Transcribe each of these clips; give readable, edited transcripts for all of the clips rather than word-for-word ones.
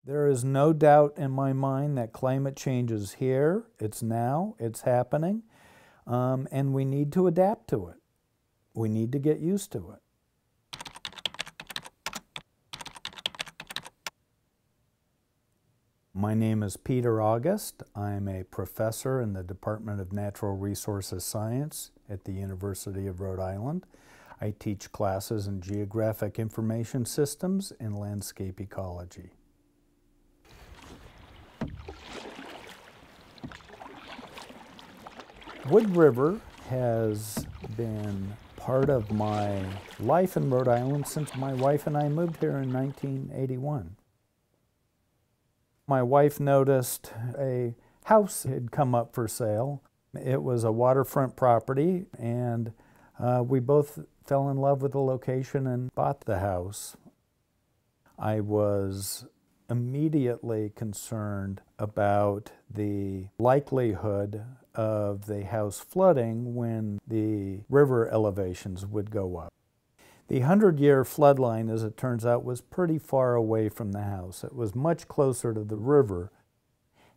There is no doubt in my mind that climate change is here, it's now, it's happening, and we need to adapt to it. We need to get used to it. My name is Peter August. I'm a professor in the Department of Natural Resources Science at the University of Rhode Island. I teach classes in geographic information systems and landscape ecology. Wood River has been part of my life in Rhode Island since my wife and I moved here in 1981. My wife noticed a house had come up for sale. It was a waterfront property, and we both fell in love with the location and bought the house. I was immediately concerned about the likelihood of the house flooding when the river elevations would go up. The 100-year flood line, as it turns out, was pretty far away from the house. It was much closer to the river.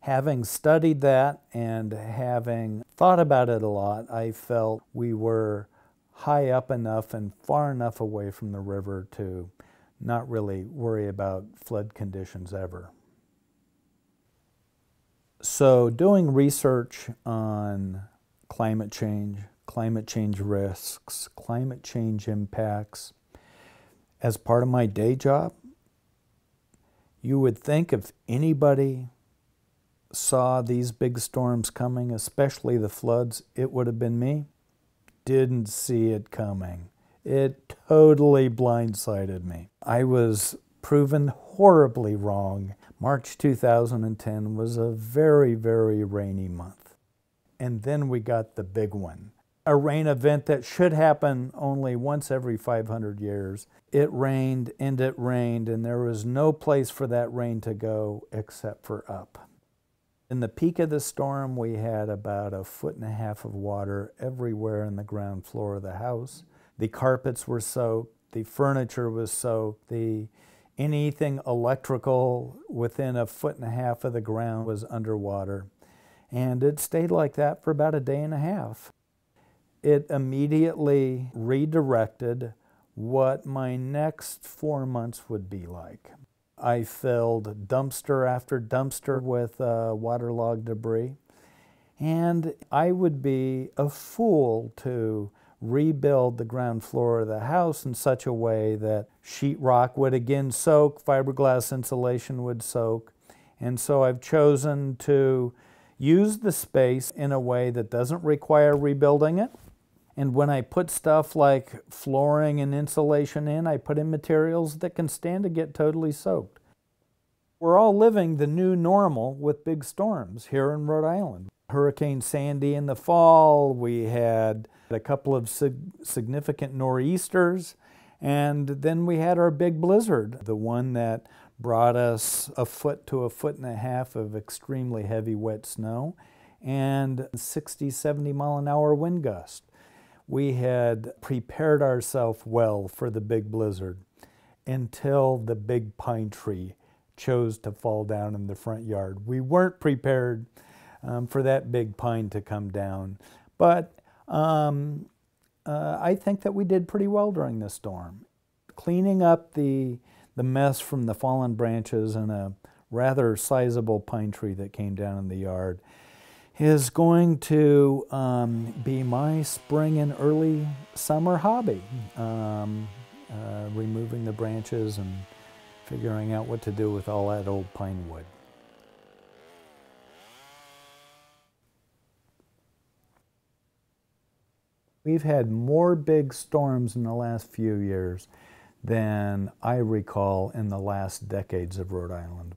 Having studied that and having thought about it a lot, I felt we were high up enough and far enough away from the river to not really worry about flood conditions ever. So doing research on climate change risks, climate change impacts, as part of my day job, you would think if anybody saw these big storms coming, especially the floods, it would have been me. Didn't see it coming. It totally blindsided me. I was proven horribly wrong. March 2010 was a very, very rainy month. And then we got the big one. A rain event that should happen only once every 500 years. It rained, and there was no place for that rain to go except for up. In the peak of the storm, we had about 1.5 feet of water everywhere in the ground floor of the house. The carpets were soaked, the furniture was soaked, anything electrical within 1.5 feet of the ground was underwater. And it stayed like that for about a day and a half. It immediately redirected what my next 4 months would be like. I filled dumpster after dumpster with waterlogged debris, and I would be a fool to rebuild the ground floor of the house in such a way that sheetrock would again soak, fiberglass insulation would soak, and so I've chosen to use the space in a way that doesn't require rebuilding it. And when I put stuff like flooring and insulation in, I put in materials that can stand to get totally soaked. We're all living the new normal with big storms here in Rhode Island. Hurricane Sandy in the fall, we had a couple of significant nor'easters, and then we had our big blizzard, the one that brought us 1 foot to 1.5 feet of extremely heavy wet snow and 60, 70 mile an hour wind gust. We had prepared ourselves well for the big blizzard until the big pine tree chose to fall down in the front yard. We weren't prepared for that big pine to come down, but I think that we did pretty well during this storm. Cleaning up the mess from the fallen branches and a rather sizable pine tree that came down in the yard is going to be my spring and early summer hobby, removing the branches and figuring out what to do with all that old pine wood. We've had more big storms in the last few years than I recall in the last decades of Rhode Island.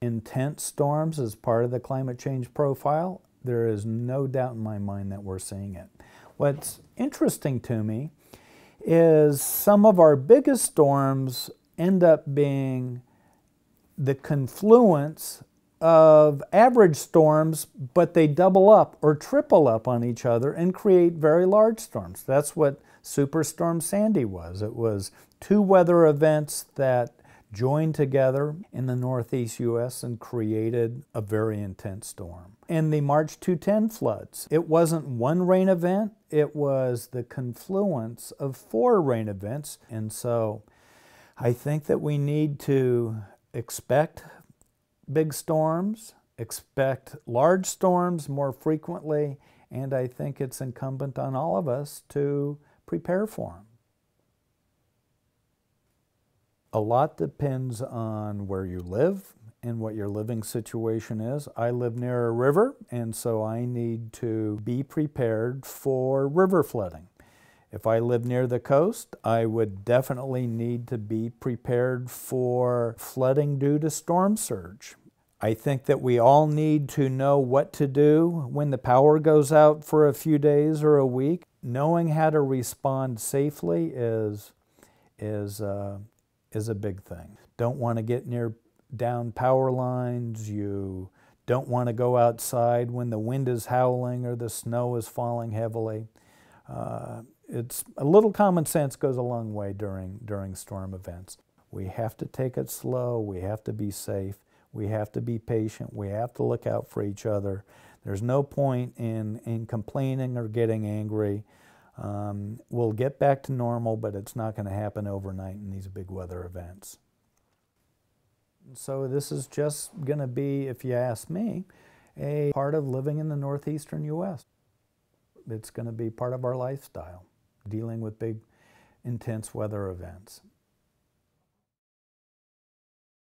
Intense storms as part of the climate change profile, there is no doubt in my mind that we're seeing it. What's interesting to me is some of our biggest storms end up being the confluence of average storms, but they double up or triple up on each other and create very large storms. That's what Superstorm Sandy was. It was two weather events that joined together in the northeast U.S. and created a very intense storm. And the March 210 floods, it wasn't one rain event, it was the confluence of 4 rain events. And so I think that we need to expect big storms, expect large storms more frequently, and I think it's incumbent on all of us to prepare for them. A lot depends on where you live and what your living situation is. I live near a river, and so I need to be prepared for river flooding. If I live near the coast, I would definitely need to be prepared for flooding due to storm surge. I think that we all need to know what to do when the power goes out for a few days or a week. Knowing how to respond safely is a big thing. Don't want to get near down power lines. You don't want to go outside when the wind is howling or the snow is falling heavily. It's a little common sense goes a long way during storm events. We have to take it slow. We have to be safe. We have to be patient. We have to look out for each other. There's no point in complaining or getting angry. We'll get back to normal, but it's not going to happen overnight in these big weather events. So this is just going to be, if you ask me, a part of living in the northeastern U.S. It's going to be part of our lifestyle, dealing with big, intense weather events.